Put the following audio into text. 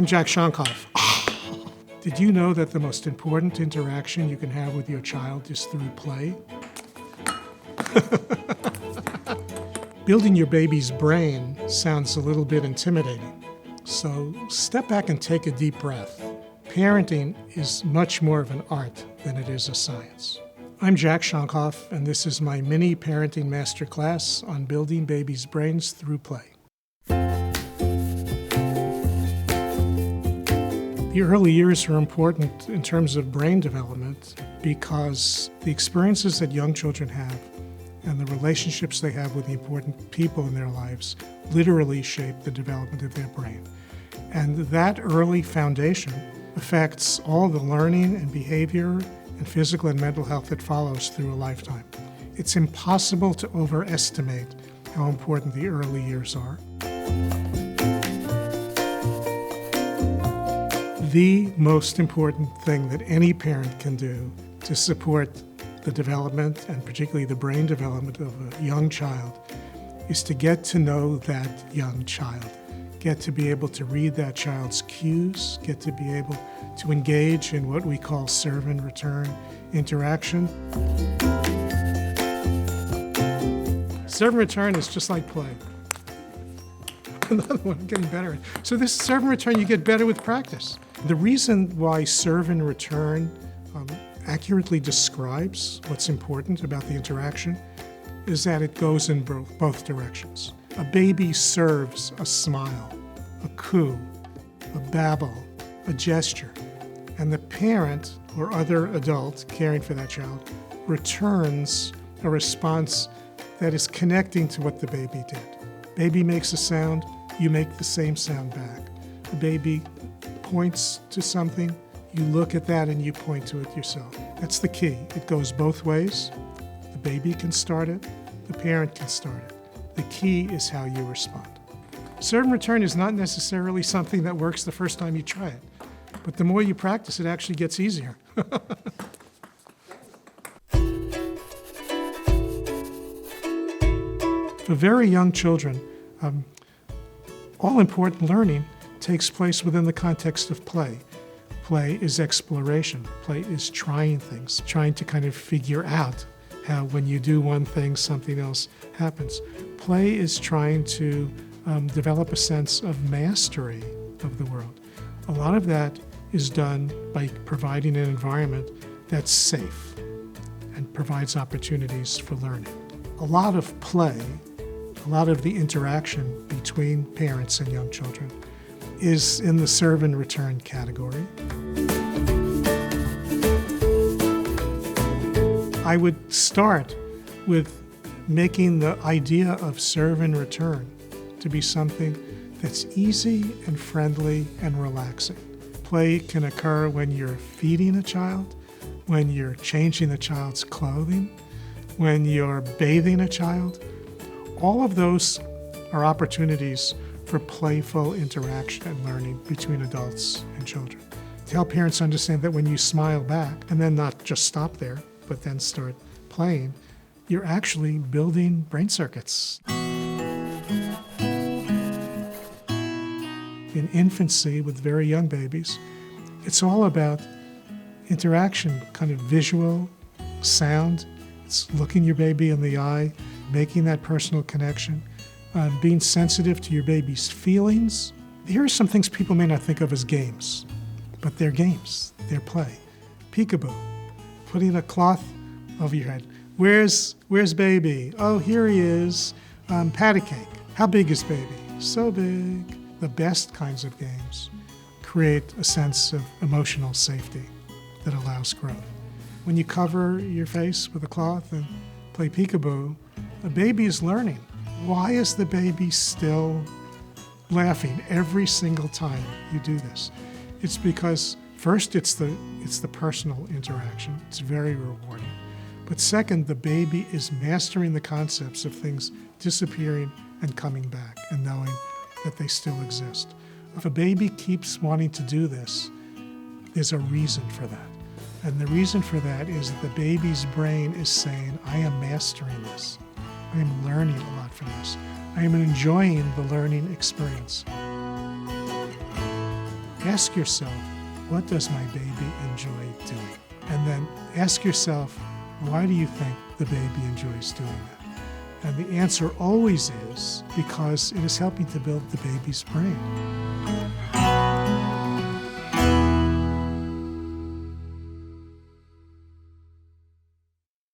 I'm Jack Shonkoff. Did you know that the most important interaction you can have with your child is through play? Building your baby's brain sounds a little bit intimidating. So step back and take a deep breath. Parenting is much more of an art than it is a science. I'm Jack Shonkoff, and this is my mini parenting masterclass on building babies' brains through play. The early years are important in terms of brain development because the experiences that young children have and the relationships they have with the important people in their lives literally shape the development of their brain. And that early foundation affects all the learning and behavior and physical and mental health that follows through a lifetime. It's impossible to overestimate how important the early years are. The most important thing that any parent can do to support the development, and particularly the brain development of a young child, is to get to know that young child, get to be able to read that child's cues, get to be able to engage in what we call serve and return interaction. Serve and return is just like play. Another one, I'm getting better at. So this serve and return, you get better with practice. The reason why serve and return accurately describes what's important about the interaction is that it goes in both directions. A baby serves a smile, a coo, a babble, a gesture, and the parent or other adult caring for that child returns a response that is connecting to what the baby did. Baby makes a sound, you make the same sound back. A baby points to something, you look at that and you point to it yourself. That's the key. It goes both ways. The baby can start it, the parent can start it. The key is how you respond. Serve and return is not necessarily something that works the first time you try it, but the more you practice, it actually gets easier. For very young children, all important learning takes place within the context of play. Play is exploration. Play is trying things, trying to kind of figure out how when you do one thing, something else happens. Play is trying to develop a sense of mastery of the world. A lot of that is done by providing an environment that's safe and provides opportunities for learning. A lot of play, a lot of the interaction between parents and young children is in the serve and return category. I would start with making the idea of serve and return to be something that's easy and friendly and relaxing. Play can occur when you're feeding a child, when you're changing a child's clothing, when you're bathing a child. All of those are opportunities for playful interaction and learning between adults and children. To help parents understand that when you smile back, and then not just stop there, but then start playing, you're actually building brain circuits. In infancy with very young babies, it's all about interaction, kind of visual, sound. It's looking your baby in the eye, making that personal connection, being sensitive to your baby's feelings. Here are some things people may not think of as games, but they're games, they're play. Peekaboo, putting a cloth over your head. Where's baby? Oh, here he is. Patty cake. How big is baby? So big. The best kinds of games create a sense of emotional safety that allows growth. When you cover your face with a cloth and play peekaboo, a baby is learning. Why is the baby still laughing every single time you do this? It's because first it's the personal interaction. It's very rewarding. But second, the baby is mastering the concepts of things disappearing and coming back and knowing that they still exist. If a baby keeps wanting to do this, there's a reason for that. And the reason for that is that the baby's brain is saying, I am mastering this. I am learning a lot from this. I am enjoying the learning experience. ask yourself, what does my baby enjoy doing? And then ask yourself, why do you think the baby enjoys doing that? And the answer always is because it is helping to build the baby's brain.